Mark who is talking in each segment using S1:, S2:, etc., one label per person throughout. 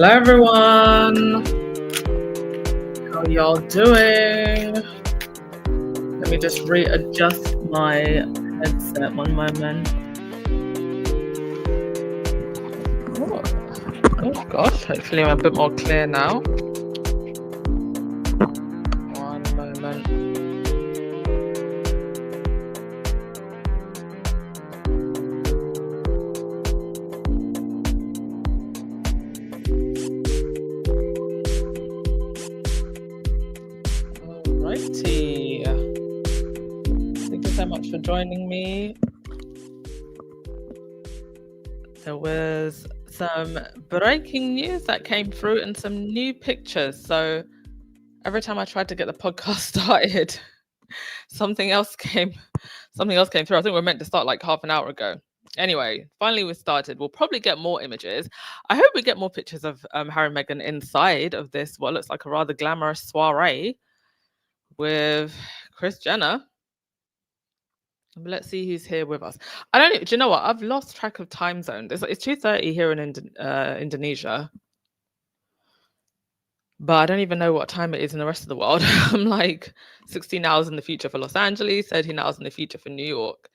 S1: Hello everyone, how y'all doing? Let me just readjust my headset, one moment. Oh gosh, hopefully I'm a bit more clear now. One moment. Alrighty. Thank you so much for joining me. There was some breaking news that came through and some new pictures. So every time I tried to get the podcast started, something else came through. I think we were meant to start like half an hour ago. Anyway, finally we started. We'll probably get more images. I hope we get more pictures of Harry and Meghan inside of this, what looks like a rather glamorous soiree with Kris Jenner. But let's see who's here with us. I don't know. Do you know what? I've lost track of time zones. It's 2:30 here in Indonesia. But I don't even know what time it is in the rest of the world. I'm like 16 hours in the future for Los Angeles, 13 hours in the future for New York.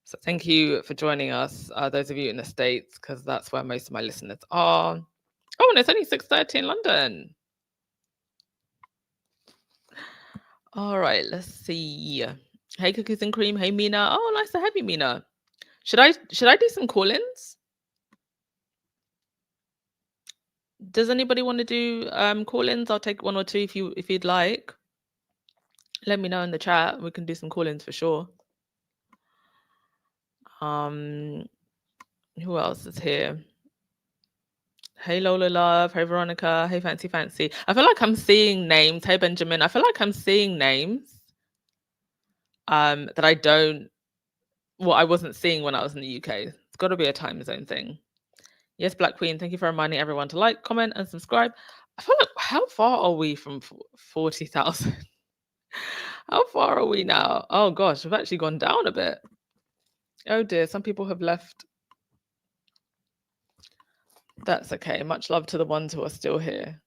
S1: So thank you for joining us, those of you in the States, because that's where most of my listeners are. Oh, and it's only 6:30 in London. All right, let's see. Hey, Cookies and Cream. Hey, Mina. Oh, nice to have you, Mina. Should I do some call-ins? Does anybody want to do call-ins? I'll take one or two if you'd like. Let me know in the chat. We can do some call-ins for sure. Who else is here? Hey Lola Love, hey Veronica, hey Fancy. I feel like I'm seeing names. Hey Benjamin, I feel like I'm seeing names that I wasn't seeing when I was in the UK. It's got to be a time zone thing. Yes, Black Queen, thank you for reminding everyone to like, comment, and subscribe. I feel like, how far are we from 40,000? How far are we now? Oh gosh, we've actually gone down a bit. Oh dear, some people have left. That's okay. Much love to the ones who are still here.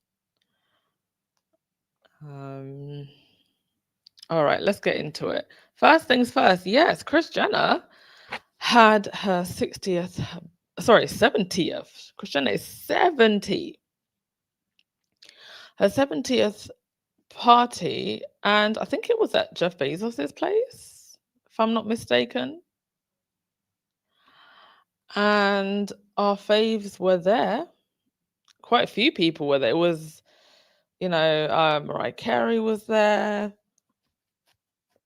S1: All right, let's get into it. First things first. Yes, Kris Jenner had her 70th. Kris Jenner is 70. Her 70th party, and I think it was at Jeff Bezos's place, if I'm not mistaken. And our faves were there. Quite a few people were there. It was, Mariah Carey was there.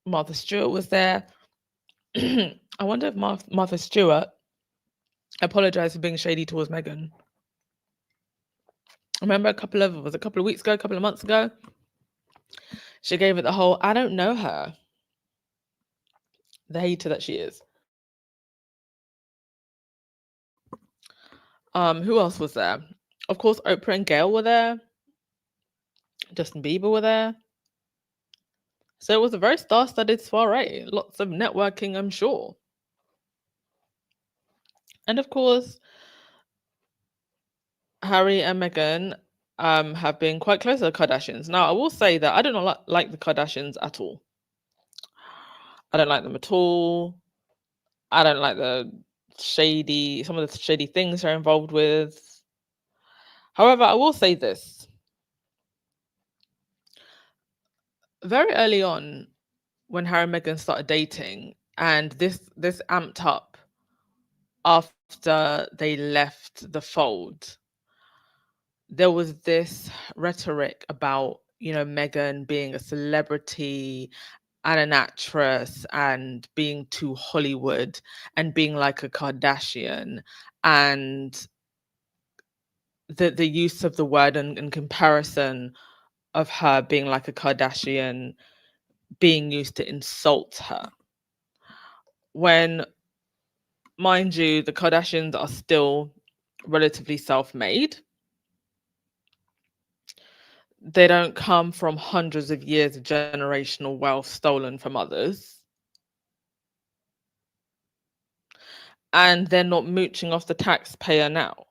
S1: Martha Stewart was there. I wonder if Martha Stewart apologized for being shady towards Meghan. I remember a couple of weeks ago, a couple of months ago, she gave it the whole, I don't know her. The hater that she is. Who else was there? Of course, Oprah and Gayle were there. Justin Bieber were there. So it was a very star-studded soiree. Lots of networking, I'm sure. And of course, Harry and Meghan have been quite close to the Kardashians. Now, I will say that I do not like the Kardashians at all. I don't like them at all. I don't like some of the shady things they're involved with. However, I will say this. Very early on, when Harry and Meghan started dating, and this amped up after they left the fold, there was this rhetoric about, Meghan being a celebrity and an actress and being too Hollywood and being like a Kardashian, and the use of the word and comparison of her being like a Kardashian being used to insult her. When, mind you, the Kardashians are still relatively self-made. They don't come from hundreds of years of generational wealth stolen from others. And they're not mooching off the taxpayer now.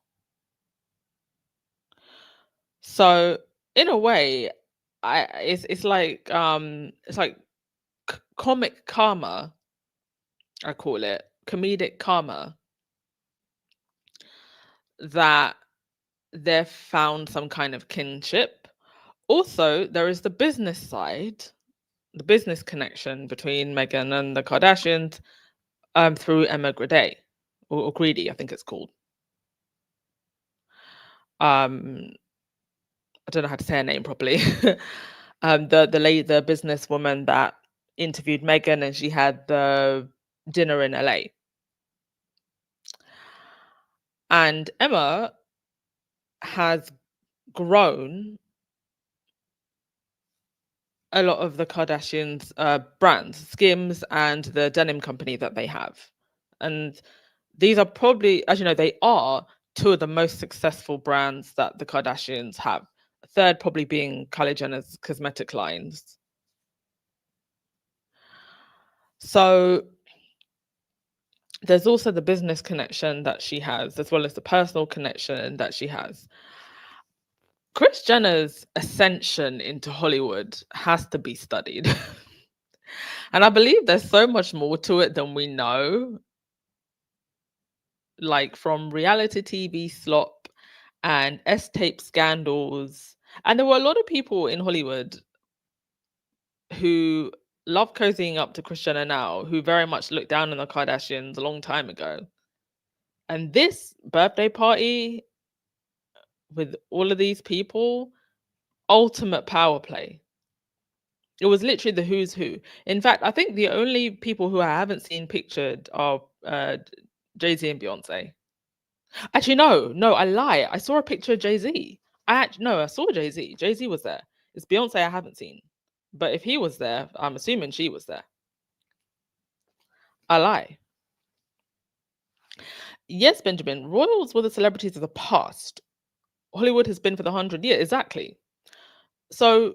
S1: So in a way, it's like comic karma, I call it comedic karma, that they've found some kind of kinship. Also, there is the business side, the business connection between Meghan and the Kardashians through Emma Grede, or Greedy, I think it's called. I don't know how to say her name properly. The businesswoman that interviewed Meghan, and she had the dinner in LA. And Emma has grown a lot of the Kardashians' brands, Skims and the denim company that they have. And these are probably, as you know, they are two of the most successful brands that the Kardashians have. Third probably being Kylie Jenner's cosmetic lines. So there's also the business connection that she has, as well as the personal connection that she has. Kris Jenner's ascension into Hollywood has to be studied. And I believe there's so much more to it than we know. Like from reality TV slop and S-tape scandals. And there were a lot of people in Hollywood who love cozying up to Kris Jenner now, who very much looked down on the Kardashians a long time ago. And this birthday party with all of these people, ultimate power play. It was literally the who's who. In fact, I think the only people who I haven't seen pictured are Jay-Z and Beyonce. Actually, no, I lie. I saw a picture of Jay-Z. I saw Jay-Z. Jay-Z was there. It's Beyonce I haven't seen. But if he was there, I'm assuming she was there. I lie. Yes, Benjamin, royals were the celebrities of the past. Hollywood has been for the 100 years. Exactly. So,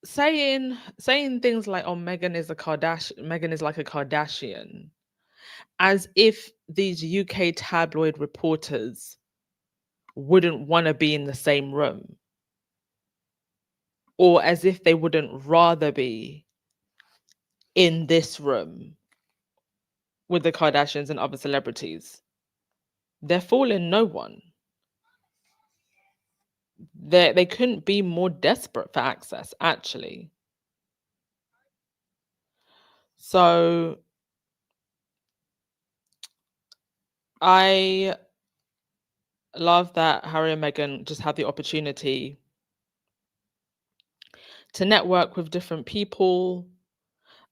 S1: saying things like, oh, Meghan is like a Kardashian, as if these UK tabloid reporters wouldn't want to be in the same room, or as if they wouldn't rather be in this room with the Kardashians and other celebrities. They're fooling no one. They couldn't be more desperate for access, actually. So I love that Harry and Meghan just had the opportunity to network with different people.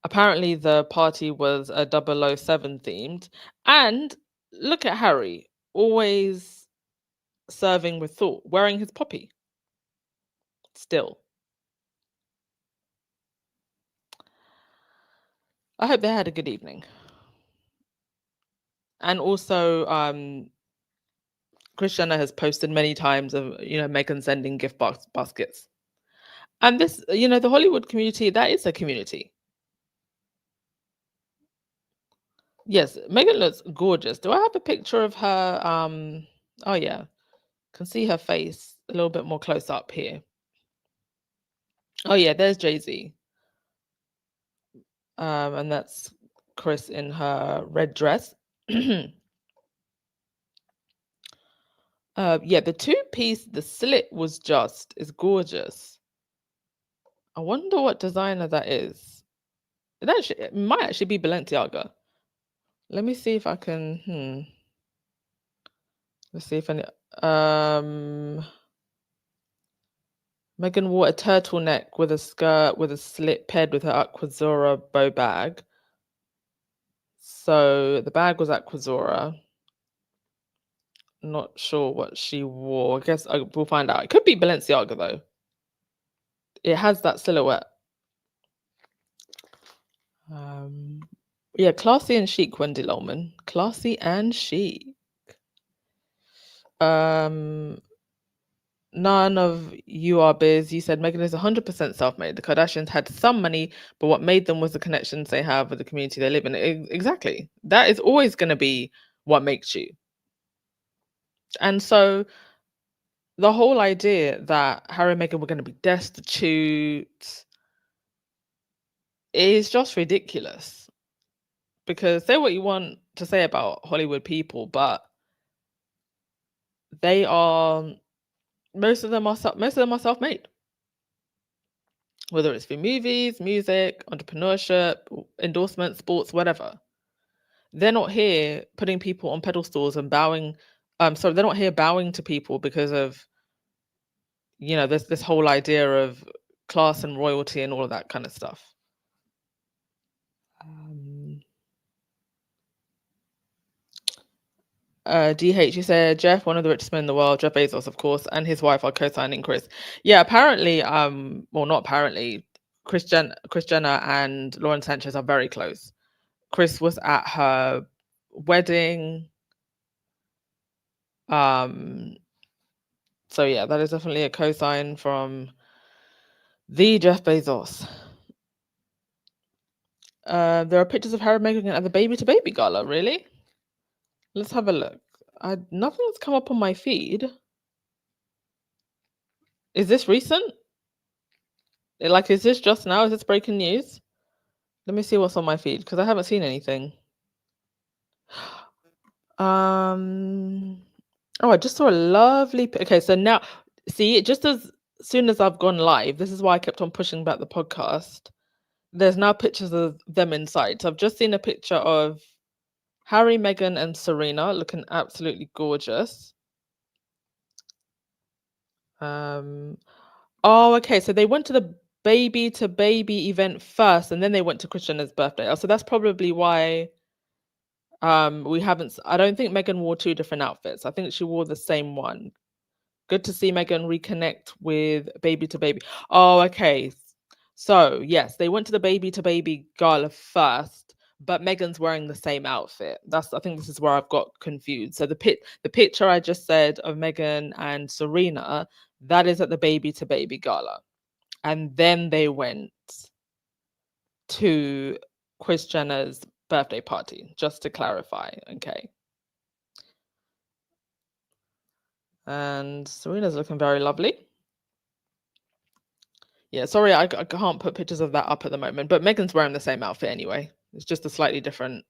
S1: Apparently the party was a 007 themed. And look at Harry, always serving with thought, wearing his poppy. Still. I hope they had a good evening. And also, Kris Jenner has posted many times of, Meghan sending gift baskets. And this, the Hollywood community, that is a community. Yes, Meghan looks gorgeous. Do I have a picture of her? Oh yeah, can see her face a little bit more close up here. Oh yeah, there's Jay-Z. And that's Kris in her red dress. Yeah, the two-piece, the slit is gorgeous. I wonder what designer that is. It might actually be Balenciaga. Let me see if I can. Let's see if any. Meghan wore a turtleneck with a skirt with a slit paired with her Aquazzura bow bag. So the bag was Aquazzura. Not sure what she wore. I guess we'll find out. It could be Balenciaga though. It has that silhouette. Yeah, classy and chic, Wendy Lowman. Classy and chic. None of you are biz. You said Meghan is 100% self-made. The Kardashians had some money, but what made them was the connections they have with the community they live in. Exactly. That is always going to be what makes you. And so the whole idea that Harry and Meghan were going to be destitute is just ridiculous. Because say what you want to say about Hollywood people, but they are most of them are self-made. Whether it's through movies, music, entrepreneurship, endorsements, sports, whatever. They're not here putting people on pedestals and bowing. So they're not here bowing to people because of, this whole idea of class and royalty and all of that kind of stuff. DH, you said Jeff, one of the richest men in the world, Jeff Bezos, of course, and his wife are co-signing Kris. Yeah, apparently, well, not apparently, Kris Jenner and Lauren Sanchez are very close. Kris was at her wedding. So yeah, that is definitely a co-sign from the Jeff Bezos. There are pictures of Harry and Meghan at the Baby to Baby gala. Really? Let's have a look. Nothing's come up on my feed. Is this recent? Is this just now? Is this breaking news? Let me see what's on my feed because I haven't seen anything. Oh, I just saw a lovely. Okay, so now, see, just as soon as I've gone live, this is why I kept on pushing back the podcast. There's now pictures of them inside. So I've just seen a picture of Harry, Meghan, and Serena looking absolutely gorgeous. Oh, okay. So they went to the baby to baby event first, and then they went to Kris Jenner's birthday. Oh, so that's probably why we haven't. I don't think Meghan wore two different outfits. I think she wore the same one. Good to see Meghan reconnect with baby to baby. Oh, okay. So yes, they went to the baby to baby gala first, but Meghan's wearing the same outfit. I think this is where I've got confused. So the picture I just said of Meghan and Serena, that is at the baby to baby gala. And then they went to Kris Jenner's birthday party, just to clarify. Okay. And Serena's looking very lovely. Yeah, sorry, I can't put pictures of that up at the moment, but Meghan's wearing the same outfit anyway. It's just a slightly different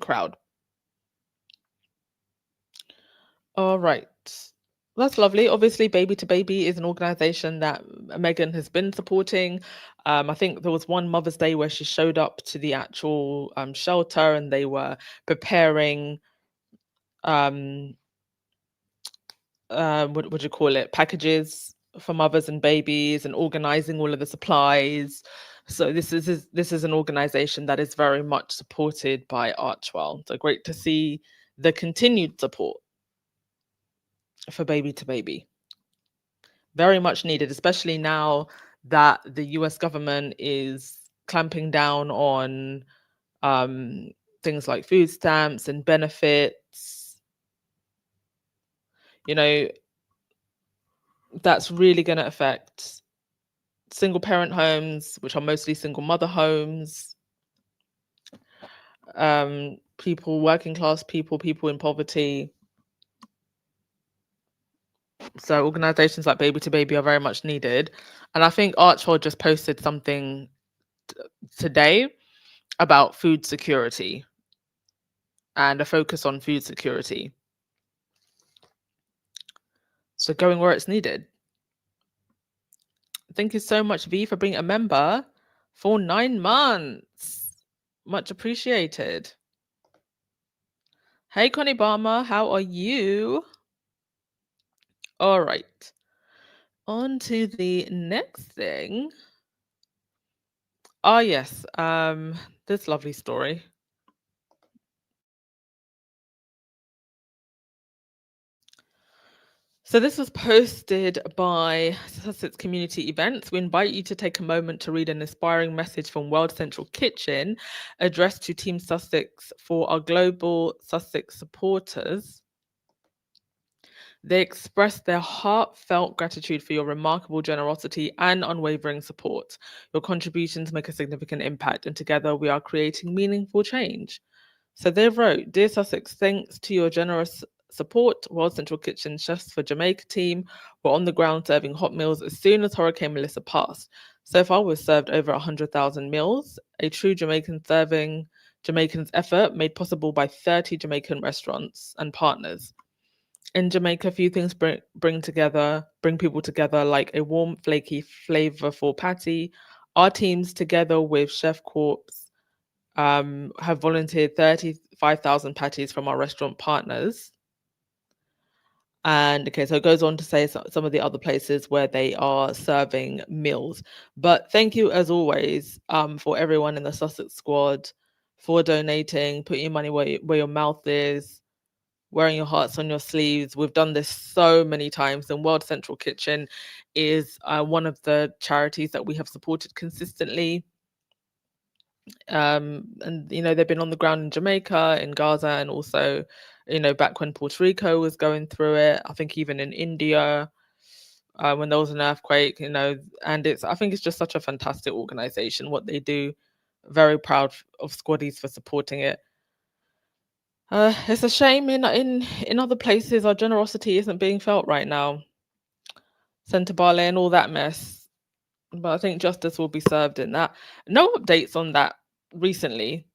S1: crowd. All right. That's lovely. Obviously, Baby to Baby is an organization that Meghan has been supporting. I think there was one Mother's Day where she showed up to the actual shelter and they were preparing what do you call it, packages for mothers and babies and organizing all of the supplies. So this is an organization that is very much supported by Archewell. So great to see the continued support for Baby to Baby. Very much needed, especially now that the US government is clamping down on things like food stamps and benefits. That's really going to affect single parent homes, which are mostly single mother homes, people, working class people, people in poverty. So organizations like Baby to Baby are very much needed. And I think Archewell just posted something today about food security and a focus on food security. So going where it's needed. Thank you so much, V, for being a member for 9 months. Much appreciated. Hey, Connie Barmer, how are you? All right. On to the next thing. Ah, yes. This lovely story. So this was posted by Sussex Community Events. We invite you to take a moment to read an inspiring message from World Central Kitchen addressed to Team Sussex for our global Sussex supporters. They expressed their heartfelt gratitude for your remarkable generosity and unwavering support. Your contributions make a significant impact, and together we are creating meaningful change. So they wrote, "Dear Sussex, thanks to your generous support, while Central Kitchen chefs for Jamaica team were on the ground serving hot meals as soon as Hurricane Melissa passed. So far, we've served over 100,000 meals, a true Jamaican's effort made possible by 30 Jamaican restaurants and partners. In Jamaica, a few things bring people together, like a warm, flaky, flavorful patty. Our teams, together with Chef Corps, have volunteered 35,000 patties from our restaurant partners. And okay, so it goes on to say some of the other places where they are serving meals. But thank you, as always, for everyone in the Sussex squad for donating, putting your money where your mouth is, wearing your hearts on your sleeves. We've done this so many times, and World Central Kitchen is one of the charities that we have supported consistently. And they've been on the ground in Jamaica, in Gaza, and also back when Puerto Rico was going through it. I think even in India, when there was an earthquake, and I think it's just such a fantastic organization, what they do. Very proud of Squaddies for supporting it. It's a shame in other places our generosity isn't being felt right now. Centre Barley and all that mess. But I think justice will be served in that. No updates on that recently.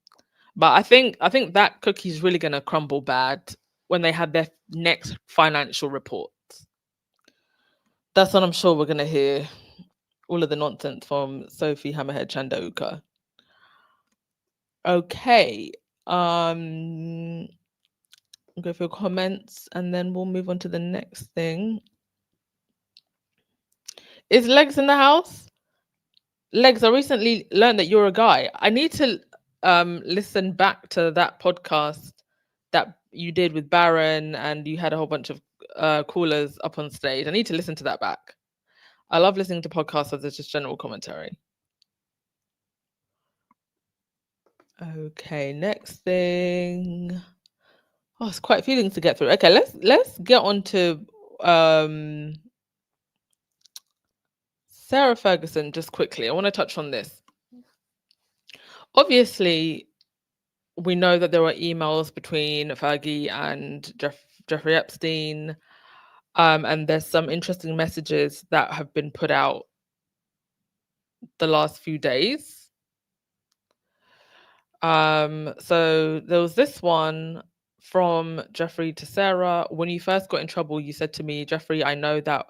S1: But I think that cookie's really gonna crumble bad when they have their next financial report. That's when I'm sure we're gonna hear all of the nonsense from Sophie Hammerhead Chandoka. Okay. Go for your comments and then we'll move on to the next thing. Is Legs in the house? Legs, I recently learned that you're a guy. I need to listen back to that podcast that you did with Baron, and you had a whole bunch of callers up on stage. I need to listen to that back. I love listening to podcasts as it's just general commentary. Okay, next thing. Oh, it's quite a few things to get through. Okay, let's get on to Sarah Ferguson just quickly. I want to touch on this. Obviously, we know that there were emails between Fergie and Jeffrey Epstein, and there's some interesting messages that have been put out the last few days. So there was this one from Jeffrey to Sarah. When you first got in trouble, you said to me, Jeffrey, I know that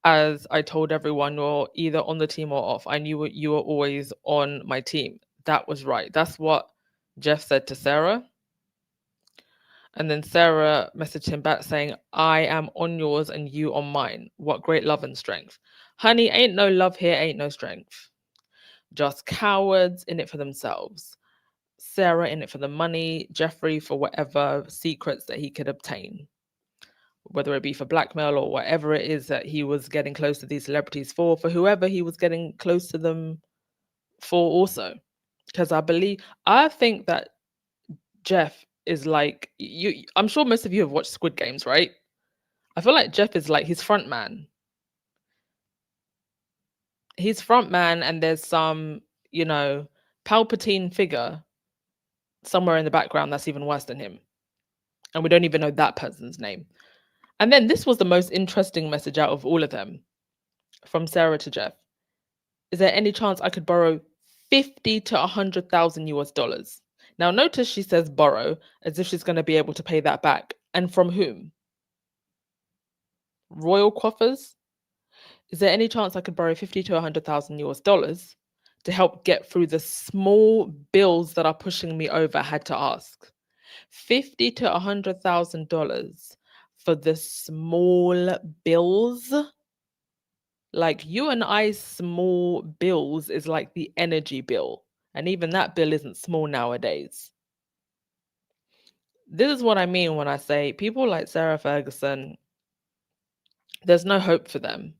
S1: as I told everyone, you're either on the team or off. I knew you were always on my team. That was right. That's what Jeff said to Sarah. And then Sarah messaged him back saying, I am on yours and you on mine. What great love and strength. Honey, ain't no love here, ain't no strength. Just cowards in it for themselves. Sarah in it for the money, Jeffrey for whatever secrets that he could obtain. Whether it be for blackmail or whatever it is that he was getting close to these celebrities for whoever he was getting close to them for also. Because I think that Jeff is like, I'm sure most of you have watched Squid Games, right? I feel like Jeff is like his front man. He's front man, and there's some, Palpatine figure somewhere in the background that's even worse than him. And we don't even know that person's name. And then this was the most interesting message out of all of them from Sarah to Jeff. Is there any chance I could borrow 50 to 100,000 US dollars? Now, notice she says borrow as if she's going to be able to pay that back. And from whom? Royal coffers? Is there any chance I could borrow 50 to 100,000 US dollars to help get through the small bills that are pushing me over? I had to ask. 50 to 100,000 dollars for the small bills. Like you and I's small bills is like the energy bill. And even that bill isn't small nowadays. This is what I mean when I say people like Sarah Ferguson, there's no hope for them.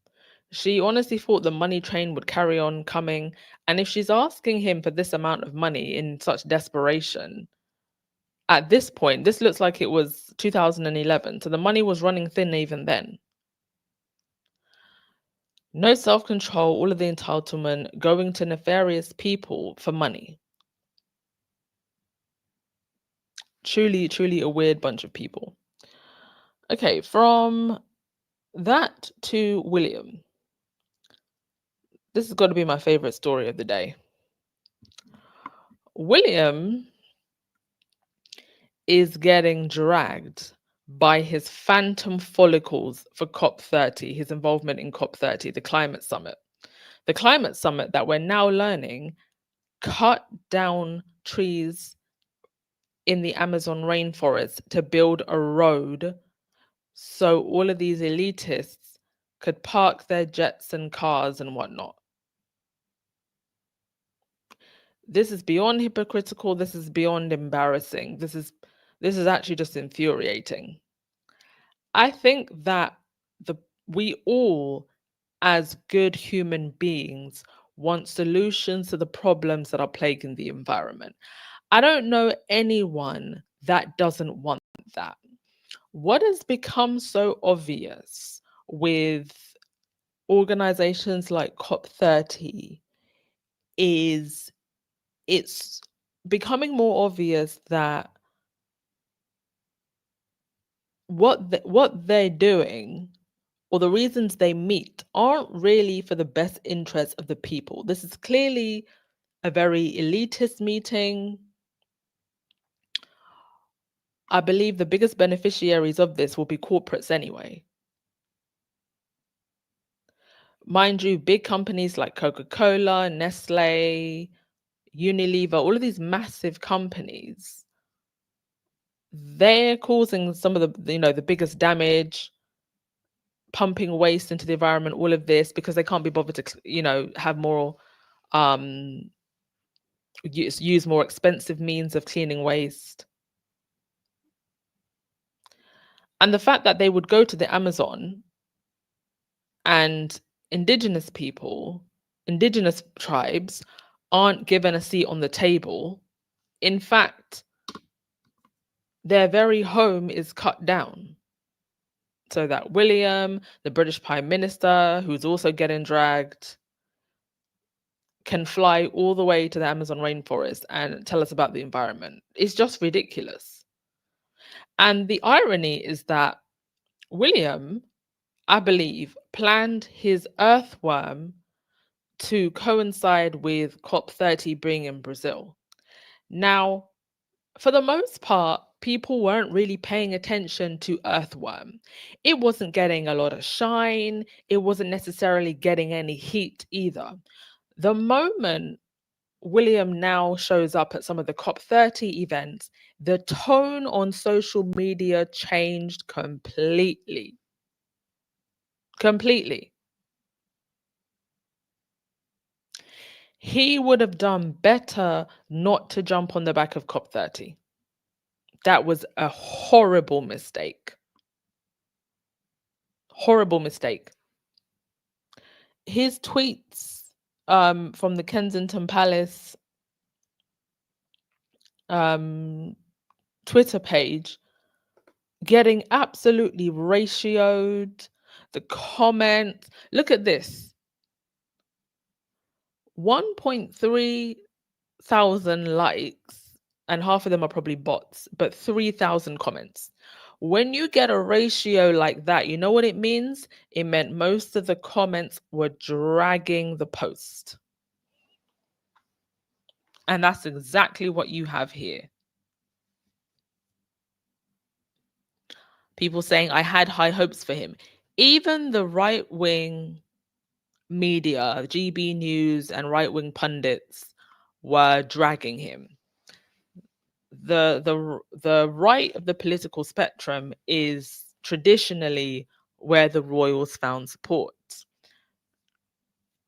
S1: She honestly thought the money train would carry on coming. And if she's asking him for this amount of money in such desperation, at this point, this looks like it was 2011. So the money was running thin even then. No self-control, all of the entitlement, going to nefarious people for money. Truly, truly a weird bunch of people. Okay, from that to William. This has got to be my favorite story of the day. William is getting dragged by his phantom follicles for COP30, his involvement in COP30, the climate summit. The climate summit that we're now learning cut down trees in the Amazon rainforest to build a road so all of these elitists could park their jets and cars and whatnot. This is beyond hypocritical. This is beyond embarrassing. This is actually just infuriating. I think that we all, as good human beings, want solutions to the problems that are plaguing the environment. I don't know anyone that doesn't want that. What has become so obvious with organizations like COP30 is it's becoming more obvious that what they're doing or the reasons they meet aren't really for the best interest of the people. This is clearly a very elitist meeting. I believe the biggest beneficiaries of this will be corporates anyway. Mind you, big companies like Coca-Cola, Nestle, Unilever, all of these massive companies, they're causing some of the biggest damage, pumping waste into the environment, all of this because they can't be bothered to have more use more expensive means of cleaning waste. And the fact that they would go to the Amazon and indigenous people, indigenous tribes aren't given a seat on the table. In fact, their very home is cut down. So that William, the British Prime Minister, who's also getting dragged, can fly all the way to the Amazon rainforest and tell us about the environment. It's just ridiculous. And the irony is that William, I believe, planned his earthworm to coincide with COP30 being in Brazil. Now, for the most part, people weren't really paying attention to earthworm. It wasn't getting a lot of shine. It wasn't necessarily getting any heat either. The moment William now shows up at some of the COP30 events, the tone on social media changed completely. Completely. He would have done better not to jump on the back of COP30. That was a horrible mistake. Horrible mistake. His tweets from the Kensington Palace Twitter page getting absolutely ratioed. The comments. Look at this. 1.3 thousand likes, and half of them are probably bots, but 3,000 comments. When you get a ratio like that, you know what it means? It meant most of the comments were dragging the post. And that's exactly what you have here. People saying, I had high hopes for him. Even the right-wing media, GB News and right-wing pundits were dragging him. The right of the political spectrum is traditionally where the royals found support.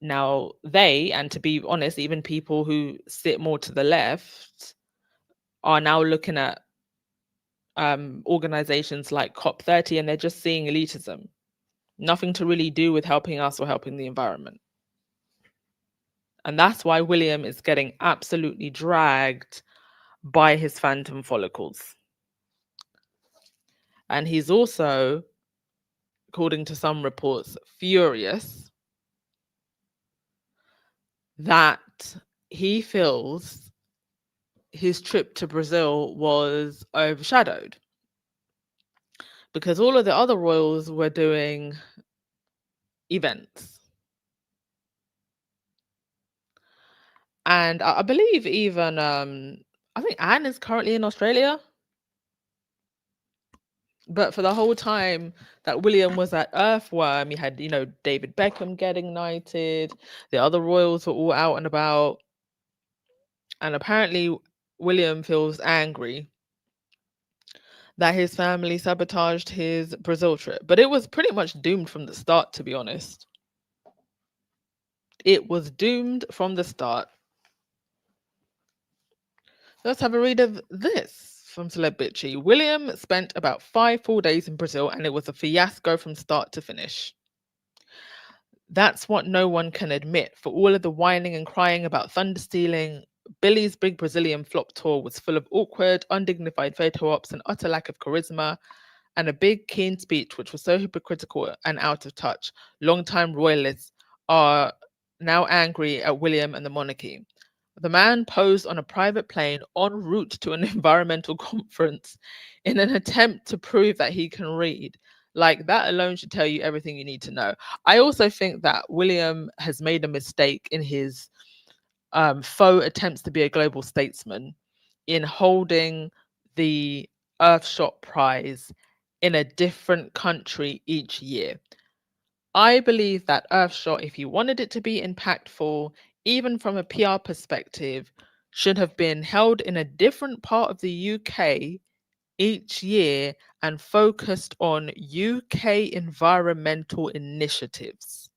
S1: Now they, and to be honest, even people who sit more to the left are now looking at organizations like COP30 and they're just seeing elitism. Nothing to really do with helping us or helping the environment. And that's why William is getting absolutely dragged by his phantom follicles. And he's also, according to some reports, furious that he feels his trip to Brazil was overshadowed. because all of the other royals were doing events. And I believe even I think Anne is currently in Australia. But for the whole time that William was at Earthworm, you had, David Beckham getting knighted, the other royals were all out and about. And apparently William feels angry that his family sabotaged his Brazil trip. But it was pretty much doomed from the start, to be honest. It was doomed from the start. Let's have a read of this from Celeb Bitchy. William spent about 5 full days in Brazil and it was a fiasco from start to finish. That's what no one can admit. For all of the whining and crying about thunder stealing, Billy's big Brazilian flop tour was full of awkward, undignified photo ops, and utter lack of charisma, and a big, keen speech which was so hypocritical and out of touch. Longtime royalists are now angry at William and the monarchy. The man posed on a private plane en route to an environmental conference in an attempt to prove that he can read. Like, that alone should tell you everything you need to know. I also think that William has made a mistake in his faux attempts to be a global statesman in holding the Earthshot Prize in a different country each year. I believe that Earthshot, if you wanted it to be impactful, even from a PR perspective, should have been held in a different part of the UK each year and focused on UK environmental initiatives.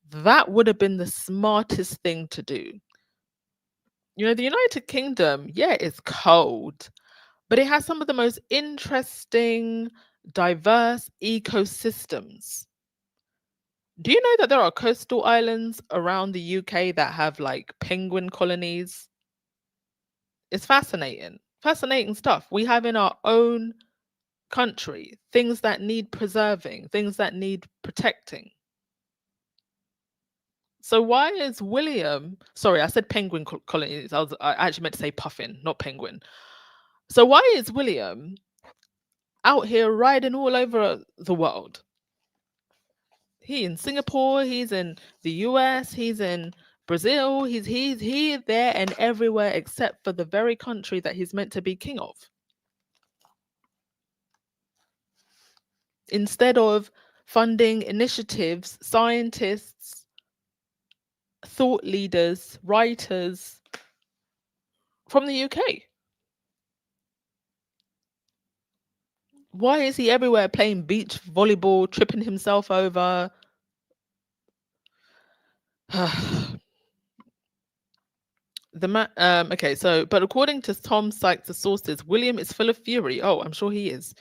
S1: That would have been the smartest thing to do. The United Kingdom, yeah, it's cold, but it has some of the most interesting, diverse ecosystems. Do you know that there are coastal islands around the UK that have like penguin colonies? It's fascinating. Fascinating stuff. We have in our own country things that need preserving, things that need protecting. So why is William, sorry, I said penguin colonies. I actually meant to say puffin, not penguin. So why is William out here riding all over the world? He's in Singapore, he's in the US, he's in Brazil, he's here, there, and everywhere except for the very country that he's meant to be king of. Instead of funding initiatives, scientists, thought leaders, writers from the UK. Why is he everywhere playing beach volleyball, tripping himself over? Okay, so, but according to Tom Sykes' sources, William is full of fury. Oh, I'm sure he is.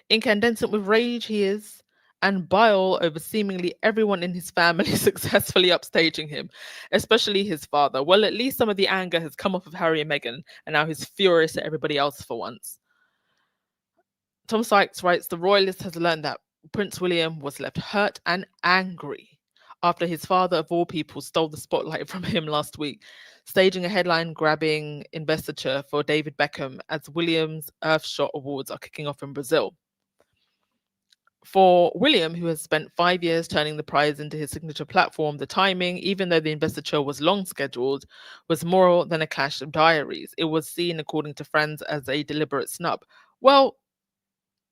S1: Incandescent with rage, he is, and bile over seemingly everyone in his family successfully upstaging him, especially his father. Well, at least some of the anger has come off of Harry and Meghan, and now he's furious at everybody else for once. Tom Sykes writes, the royalist has learned that Prince William was left hurt and angry after his father, of all people, stole the spotlight from him last week, staging a headline-grabbing investiture for David Beckham as William's Earthshot Awards are kicking off in Brazil. For William, who has spent 5 years turning the prize into his signature platform, the timing, even though the investiture was long scheduled, was more than a clash of diaries. It was seen, according to friends, as a deliberate snub. Well,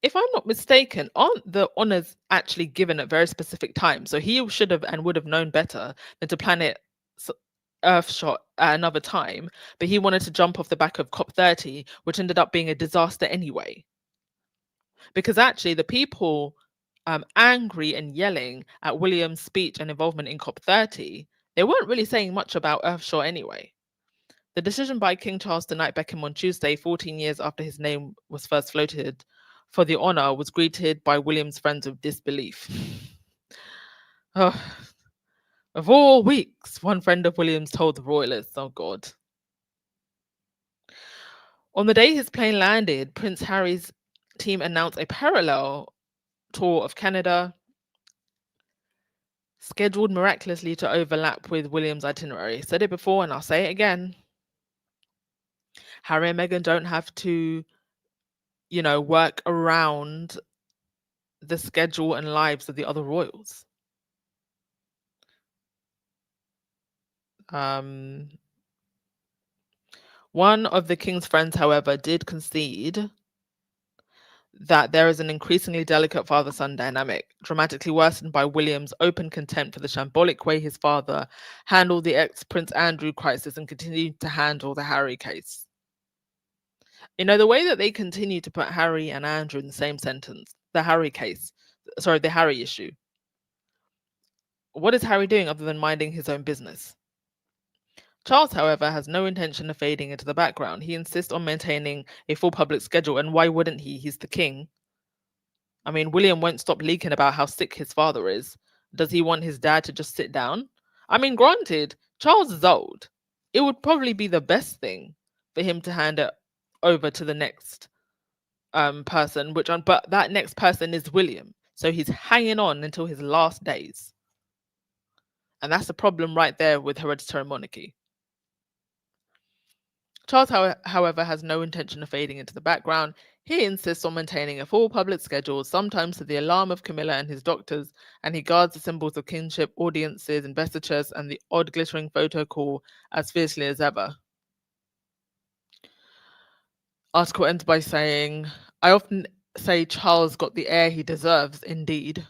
S1: if I'm not mistaken, aren't the honors actually given at very specific times? So he should have and would have known better than to plan it Earthshot at another time, but he wanted to jump off the back of COP30, which ended up being a disaster anyway. Because actually the people angry and yelling at William's speech and involvement in COP30, they weren't really saying much about Earthshot anyway. The decision by King Charles to knight Beckham on Tuesday, 14 years after his name was first floated for the honour, was greeted by William's friends with disbelief. Oh, of all weeks, one friend of William's told the royalists, oh God. On the day his plane landed, Prince Harry's team announced a parallel tour of Canada, scheduled miraculously to overlap with William's itinerary. Said it before and I'll say it again. Harry and Meghan don't have to, work around the schedule and lives of the other royals. Um, One of the king's friends, however, did concede that there is an increasingly delicate father-son dynamic, dramatically worsened by William's open contempt for the shambolic way his father handled the ex-Prince Andrew crisis and continued to handle the Harry case. You know, the way that they continue to put Harry and Andrew in the same sentence, the Harry issue. What is Harry doing other than minding his own business? Charles, however, has no intention of fading into the background. He insists on maintaining a full public schedule, and why wouldn't he? He's the king. I mean, William won't stop leaking about how sick his father is. Does he want his dad to just sit down? I mean, granted, Charles is old. It would probably be the best thing for him to hand it over to the next person, but that next person is William. So he's hanging on until his last days. And that's the problem right there with hereditary monarchy. Charles, however, has no intention of fading into the background. He insists on maintaining a full public schedule, sometimes to the alarm of Camilla and his doctors, and he guards the symbols of kinship, audiences, investitures, and the odd glittering photo call as fiercely as ever. Article ends by saying, I often say Charles got the heir he deserves, indeed.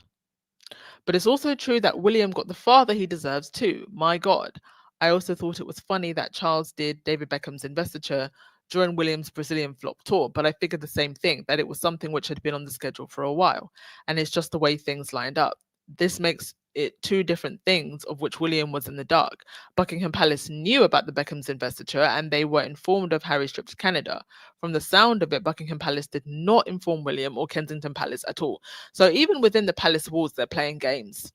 S1: But it's also true that William got the father he deserves too. My God. I also thought it was funny that Charles did David Beckham's investiture during William's Brazilian flop tour, but I figured the same thing, that it was something which had been on the schedule for a while, and it's just the way things lined up. This makes it two different things of which William was in the dark. Buckingham Palace knew about the Beckham's investiture and they were informed of Harry's trip to Canada. From the sound of it, Buckingham Palace did not inform William or Kensington Palace at all. So even within the palace walls, they're playing games.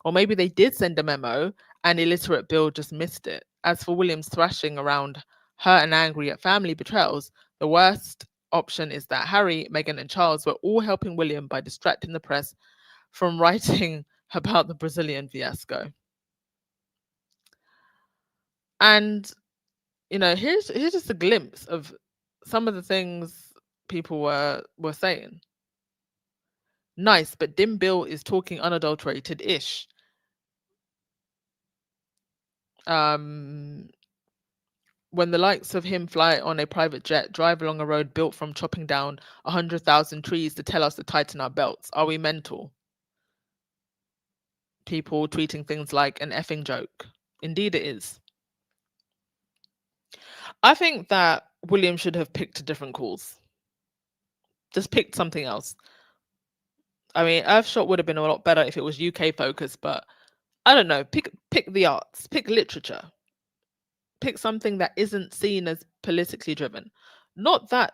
S1: Or maybe they did send a memo and illiterate Bill just missed it. As for William's thrashing around, hurt and angry at family betrayals, the worst option is that Harry, Meghan, and Charles were all helping William by distracting the press from writing about the Brazilian fiasco. And, you know, here's just a glimpse of some of the things people were saying. Nice, but Dim Bill is talking unadulterated-ish. When the likes of him fly on a private jet, drive along a road built from chopping down 100,000 trees to tell us to tighten our belts, are we mental? People tweeting things like an effing joke. Indeed it is. I think that William should have picked a different cause. Just picked something else. I mean, Earthshot would have been a lot better if it was UK focused, but I don't know. Pick the arts, pick literature, pick something that isn't seen as politically driven. Not that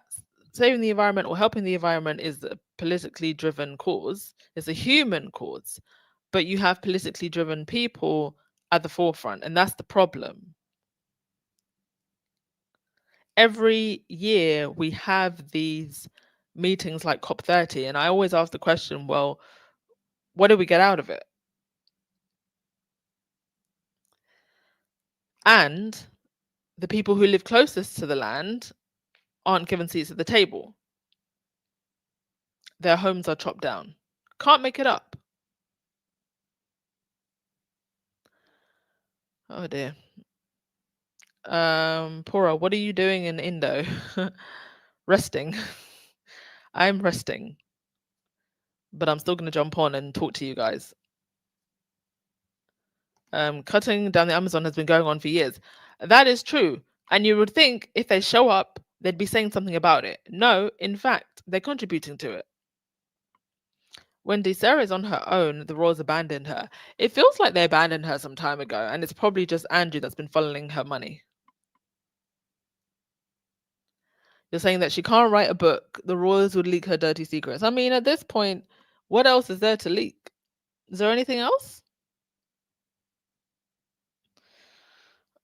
S1: saving the environment or helping the environment is a politically driven cause. It's a human cause, but you have politically driven people at the forefront, and that's the problem. Every year we have these meetings like COP30, and I always ask the question, well, what do we get out of it? And the people who live closest to the land aren't given seats at the table. Their homes are chopped down. Can't make it up. Oh dear. Pora, what are you doing in Indo? Resting. I'm resting. But I'm still going to jump on and talk to you guys. Cutting down the Amazon has been going on for years. That is true. And you would think if they show up, they'd be saying something about it. No, in fact, they're contributing to it. When DeSarah is on her own, the royals abandoned her. It feels like they abandoned her some time ago, and it's probably just Andrew that's been funneling her money. You're saying that she can't write a book, the royals would leak her dirty secrets. I mean, at this point, what else is there to leak? Is there anything else?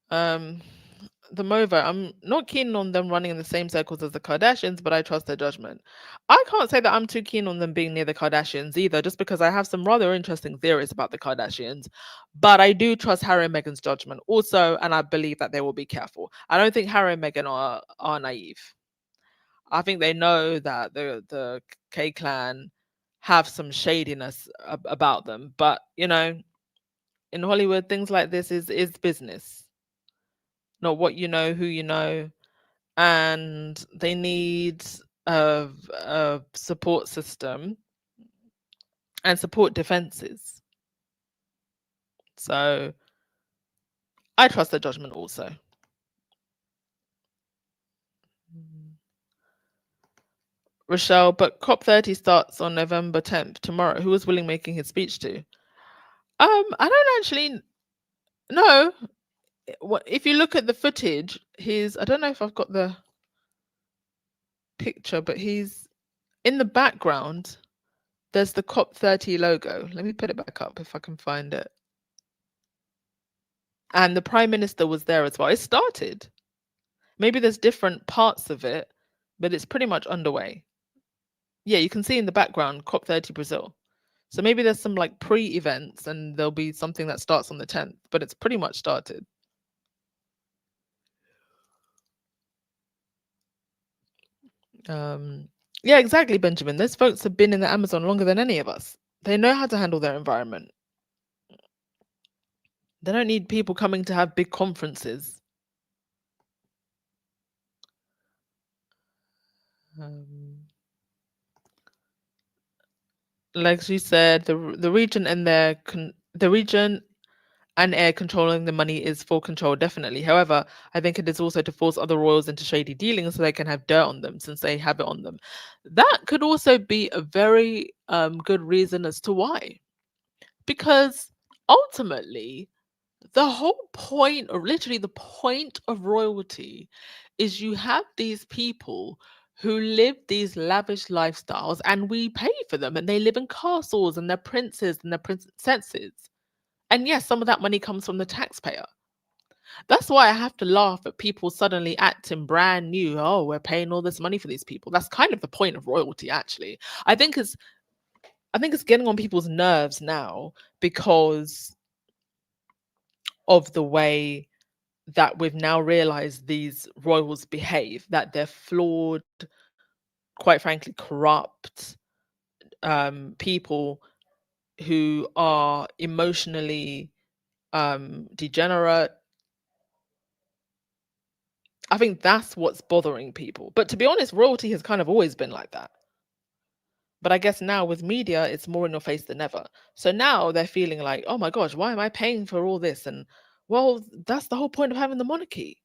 S1: The Mova, I'm not keen on them running in the same circles as the Kardashians, but I trust their judgment. I can't say that I'm too keen on them being near the Kardashians either, just because I have some rather interesting theories about the Kardashians. But I do trust Harry and Meghan's judgment also, and I believe that they will be careful. I don't think Harry and Meghan are naive. I think they know that the K clan have some shadiness about them. But you know, in Hollywood, things like this is business, not what you know, who you know, and they need a support system and support defenses. So I trust their judgment also. Rochelle, but COP30 starts on November 10th, tomorrow. Who was William making his speech to? I don't actually know. If you look at the footage, I don't know if I've got the picture, but he's in the background. There's the COP30 logo. Let me put it back up if I can find it. And the Prime Minister was there as well. It started. Maybe there's different parts of it, but it's pretty much underway. Yeah, you can see in the background COP30 Brazil. So maybe there's some like pre-events and there'll be something that starts on the 10th, but it's pretty much started. Yeah, exactly, Benjamin. Those folks have been in the Amazon longer than any of us. They know how to handle their environment. They don't need people coming to have big conferences. Like she said, the region and the region and air controlling the money is for control, definitely. However, I think it is also to force other royals into shady dealings so they can have dirt on them since they have it on them. That could also be a very good reason as to why. Because ultimately, the whole point, or literally the point of royalty, is you have these people who live these lavish lifestyles and we pay for them and they live in castles and they're princes and they're princesses. And yes, some of that money comes from the taxpayer. That's why I have to laugh at people suddenly acting brand new. Oh, we're paying all this money for these people. That's kind of the point of royalty, actually. I think it's getting on people's nerves now because of the way that we've now realized these royals behave, that they're flawed, quite frankly, corrupt people who are emotionally degenerate. I think that's what's bothering people. But to be honest, royalty has kind of always been like that. But I guess now with media, it's more in your face than ever. So now they're feeling like, oh my gosh, why am I paying for all this? And well, that's the whole point of having the monarchy.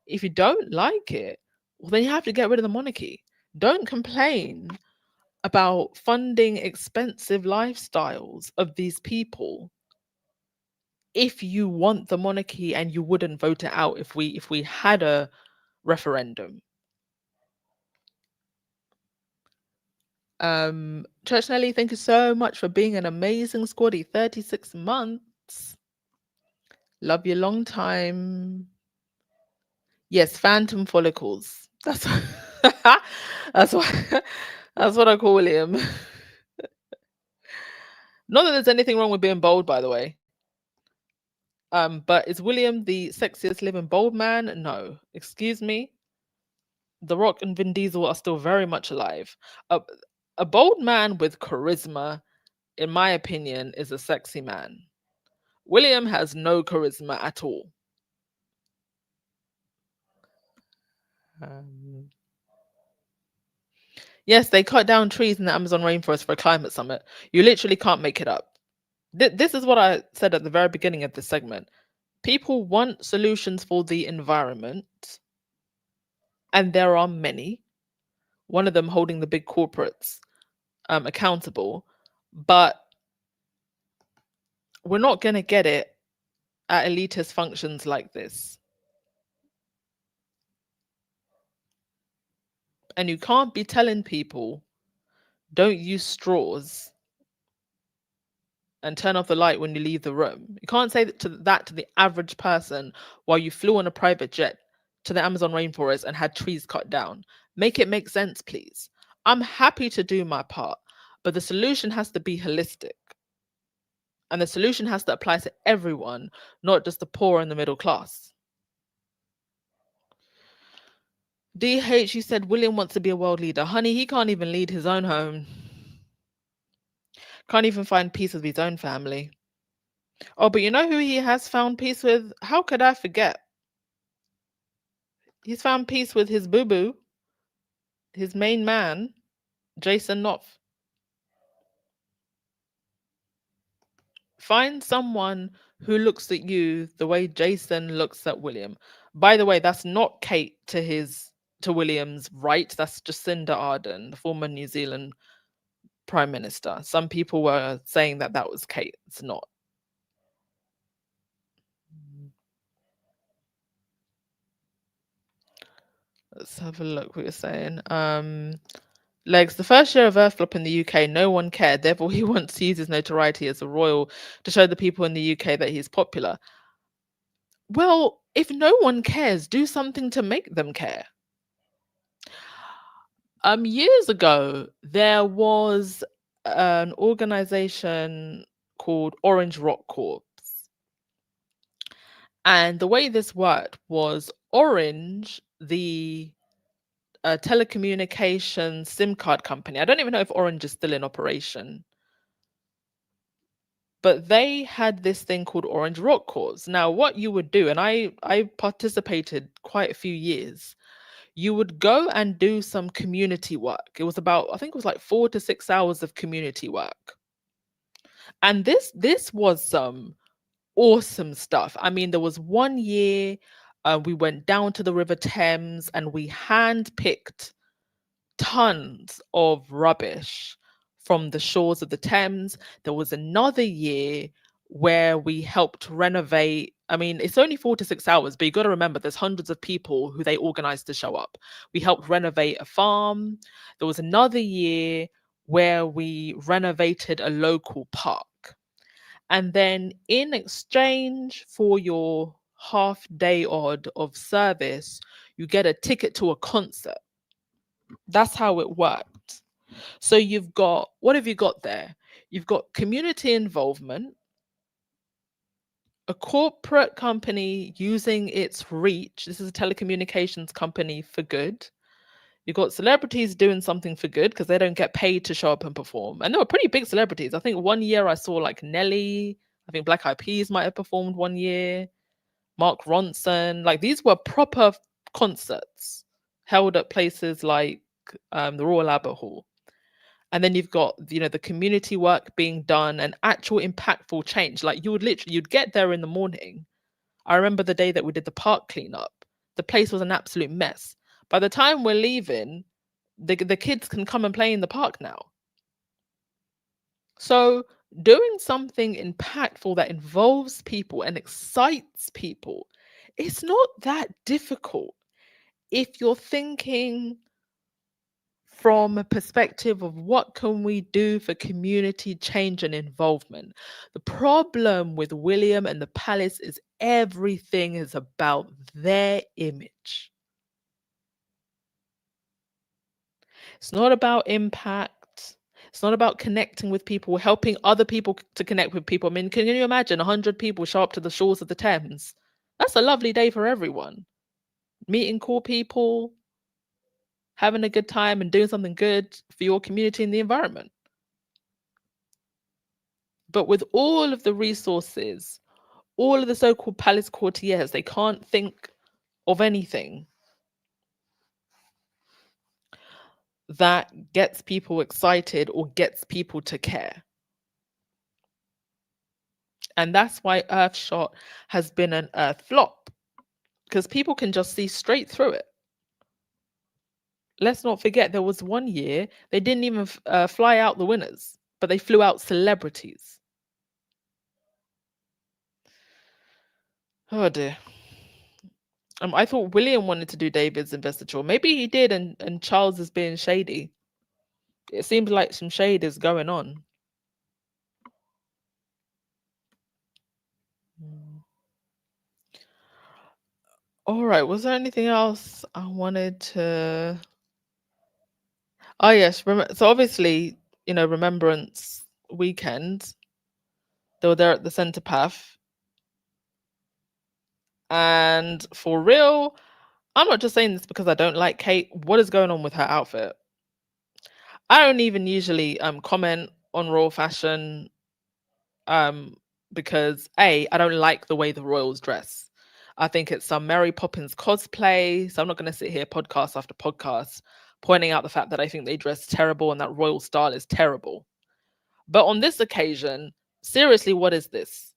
S1: If you don't like it, well, then you have to get rid of the monarchy. Don't complain about funding expensive lifestyles of these people if you want the monarchy and you wouldn't vote it out if we had a referendum. Church Nelly, thank you so much for being an amazing squaddy. 36 months. Love you long time. Yes, phantom follicles. That's that's what that's what I call him. Not that there's anything wrong with being bold, by the way. But is William the sexiest living bold man? No. Excuse me. The Rock and Vin Diesel are still very much alive. A bold man with charisma, in my opinion, is a sexy man. William has no charisma at all. Yes, they cut down trees in the Amazon rainforest for a climate summit. You literally can't make it up. This is what I said at the very beginning of this segment. People want solutions for the environment, and there are many. One of them holding the big corporates accountable, but we're not going to get it at elitist functions like this. And you can't be telling people, don't use straws and turn off the light when you leave the room. You can't say that to the average person while you flew on a private jet to the Amazon rainforest and had trees cut down. Make it make sense, please. I'm happy to do my part, but the solution has to be holistic. And the solution has to apply to everyone, not just the poor and the middle class. DH, you said William wants to be a world leader. Honey, he can't even lead his own home. Can't even find peace with his own family. Oh, but you know who he has found peace with? How could I forget? He's found peace with his boo boo, his main man, Jason Knopf. Find someone who looks at you the way Jason looks at William. By the way, that's not Kate to William's right. That's Jacinda Ardern, the former New Zealand Prime Minister. Some people were saying that that was Kate. It's not. Let's have a look what you're saying. Legs, the first year of Earthflop in the UK, no one cared. Therefore, he wants to use his notoriety as a royal to show the people in the UK that he's popular. Well, if no one cares, do something to make them care. Years ago, there was an organization called Orange Rock Corps. And the way this worked was Orange, the telecommunications SIM card company. I don't even know if Orange is still in operation. But they had this thing called Orange Rock Corps. Now, what you would do, and I participated quite a few years, you would go and do some community work. It was about, I think it was like 4 to 6 hours of community work. And this was some awesome stuff. I mean, there was one year we went down to the River Thames and we handpicked tons of rubbish from the shores of the Thames. There was another year where we helped renovate. I mean, it's only 4 to 6 hours, but you got to remember there's hundreds of people who they organized to show up. We helped renovate a farm. There was another year where we renovated a local park. And then in exchange for your half day odd of service, you get a ticket to a concert. That's how it worked. So you've got, what have you got there? You've got community involvement, a corporate company using its reach. This is a telecommunications company for good. You've got celebrities doing something for good because they don't get paid to show up and perform. And they were pretty big celebrities. I think one year I saw like Nelly. I think Black Eyed Peas might have performed one year. Mark Ronson. Like these were proper concerts held at places like the Royal Albert Hall. And then you've got, you know, the community work being done and actual impactful change. Like you'd get there in the morning. I remember the day that we did the park cleanup. The place was an absolute mess. By the time we're leaving, the kids can come and play in the park now. So doing something impactful that involves people and excites people, it's not that difficult if you're thinking from a perspective of what can we do for community change and involvement. The problem with William and the palace is everything is about their image. It's not about impact. It's not about connecting with people, helping other people to connect with people. I mean, can you imagine 100 people show up to the shores of the Thames? That's a lovely day for everyone. Meeting cool people, having a good time and doing something good for your community and the environment. But with all of the resources, all of the so-called palace courtiers, they can't think of anything that gets people excited or gets people to care. And that's why Earthshot has been an Earth flop, because people can just see straight through it. Let's not forget, there was one year they didn't even fly out the winners, but they flew out celebrities. Oh dear. I thought William wanted to do David's investiture. Maybe he did, and Charles is being shady. It seems like some shade is going on. All right. Was there anything else I wanted to? Oh yes. So obviously, you know, Remembrance weekend. They were there at the Centre Path. And for real, I'm not just saying this because I don't like Kate. What is going on with her outfit? I don't even usually comment on royal fashion, because I don't like the way the royals dress. I think it's some Mary Poppins cosplay. So I'm not going to sit here podcast after podcast pointing out the fact that I think they dress terrible and that royal style is terrible. But on this occasion, seriously, what is this?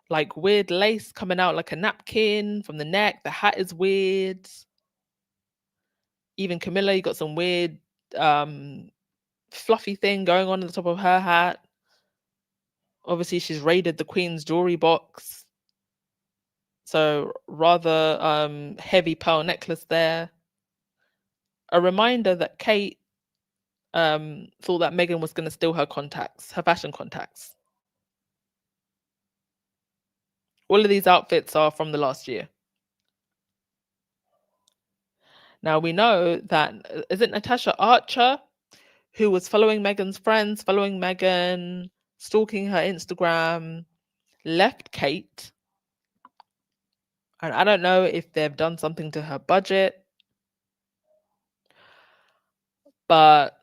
S1: Like weird lace coming out like a napkin from the neck. The hat is weird. Even Camilla, you got some weird fluffy thing going on at the top of her hat. Obviously, she's raided the Queen's jewelry box. So rather heavy pearl necklace there. A reminder that Kate thought that Meghan was going to steal her contacts, her fashion contacts. All of these outfits are from the last year. Now we know that, is it Natasha Archer, who was following Meghan's friends, following Meghan, stalking her Instagram, left Kate. And I don't know if they've done something to her budget, but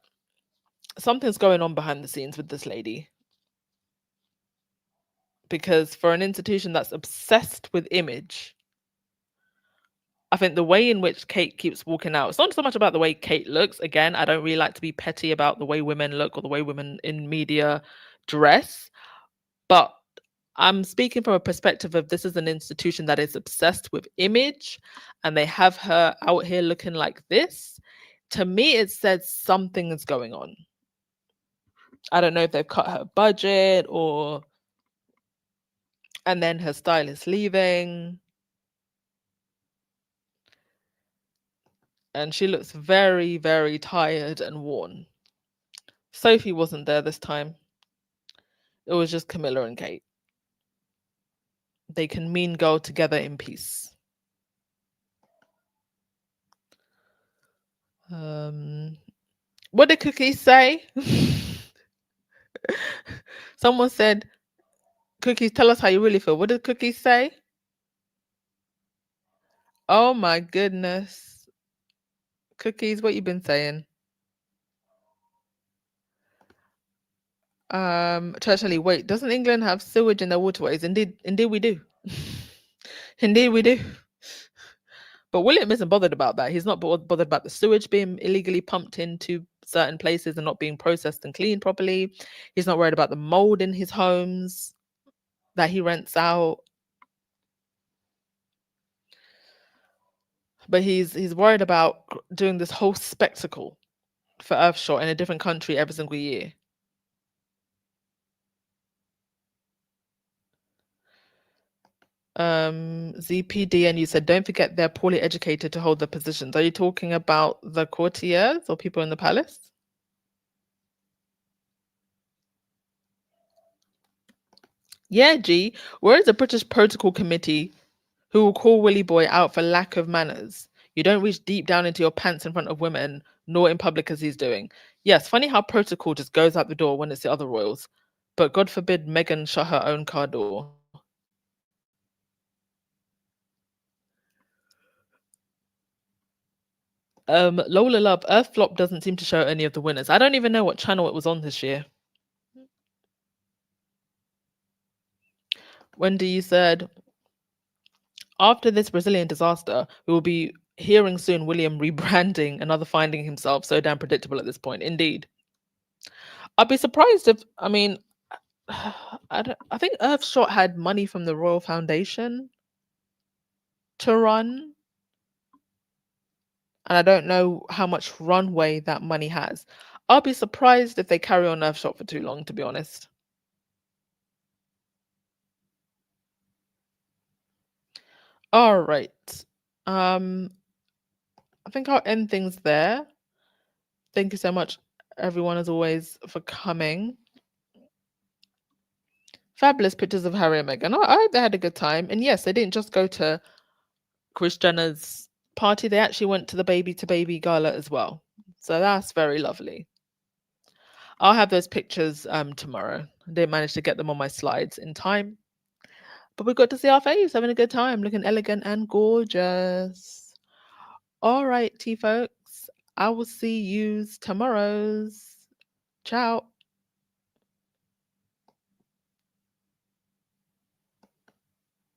S1: something's going on behind the scenes with this lady. Because for an institution that's obsessed with image, I think the way in which Kate keeps walking out, it's not so much about the way Kate looks. Again, I don't really like to be petty about the way women look or the way women in media dress. But I'm speaking from a perspective of this is an institution that is obsessed with image and they have her out here looking like this. To me, it says something is going on. I don't know if they've cut her budget or... And then her stylist leaving. And she looks very, very tired and worn. Sophie wasn't there this time. It was just Camilla and Kate. They can mean girl together in peace. What did Cookies say? Someone said, Cookies, tell us how you really feel. What did Cookies say? Oh my goodness. Cookies, what you been saying? Churchill, wait, doesn't England have sewage in their waterways? Indeed we do. Indeed we do. But William isn't bothered about that. He's not bothered about the sewage being illegally pumped into certain places and not being processed and cleaned properly. He's not worried about the mold in his homes that he rents out. But he's worried about doing this whole spectacle for Earthshot in a different country every single year. ZPD, and you said, don't forget they're poorly educated to hold the positions. Are you talking about the courtiers or people in the palace? Yeah, G. Where is the British Protocol Committee who will call Willy Boy out for lack of manners? You don't reach deep down into your pants in front of women, nor in public as he's doing. Yes, funny how protocol just goes out the door when it's the other royals. But God forbid Meghan shut her own car door. Lola Love, Earth Flop doesn't seem to show any of the winners. I don't even know what channel it was on this year. Wendy, you said, after this Brazilian disaster, we will be hearing soon William rebranding, another finding himself so damn predictable at this point. Indeed. I'd be surprised if, I mean, I think Earthshot had money from the Royal Foundation to run. And I don't know how much runway that money has. I'll be surprised if they carry on Earthshot for too long, to be honest. All right. I think I'll end things there. Thank you so much, everyone, as always, for coming. Fabulous pictures of Harry and Meghan. I hope they had a good time. And yes, they didn't just go to Kris Jenner's party. They actually went to the Baby to Baby gala as well. So that's very lovely. I'll have those pictures tomorrow. I didn't manage to get them on my slides in time. But we got to see our faves having a good time, looking elegant and gorgeous. All right, T folks. I will see yous tomorrow's. Ciao.